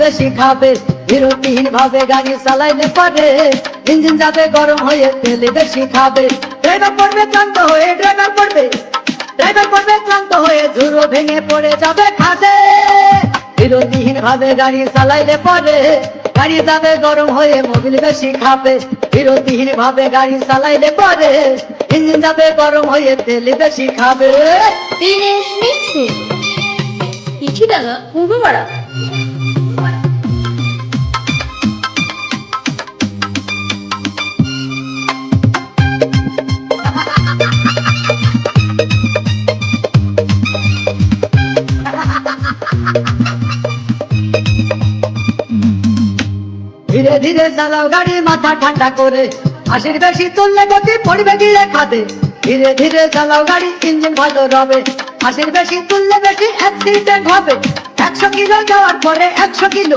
বেশি খাবে, বিরতিহীন ভাবে গাড়ি চালাইলে পারে, ইঞ্জিন যাবে গরম হয়ে, তেলে বেশি খাবে। ড্রাইভার পড়বে ক্লান্ত হয়ে, ড্রাইভার পড়বে ক্লান্ত হয়ে, ধুলো ভেঙে পড়ে যাবে খাদে। বিরতিহীন ভাবে গাড়ি চালাইলে পারে, গাড়ি যাবে গরম হয়ে, মোবিল বেশি খাবে। বিরতিহীন ভাবে গাড়ি চালাইলে পারে, ইঞ্জিন যাবে গরম হয়ে, তেল বেশি খাবে। দিনেশ মিঠু কিছুটাকা পূর্ব পাড়া। ধীরে ধীরে চালাও গাড়ি, মাথা ঠান্ডা করে, আশির বেশি তুললে গতি পড়বে গিয়ে খাদে। ধীরে ধীরে চালাও গাড়ি, ইঞ্জিন ভালো রবে, আশির বেশি তুললে বেশি অ্যাক্সিডেন্ট হবে। 100 কিলো যাওয়ার পরে 100 কিলো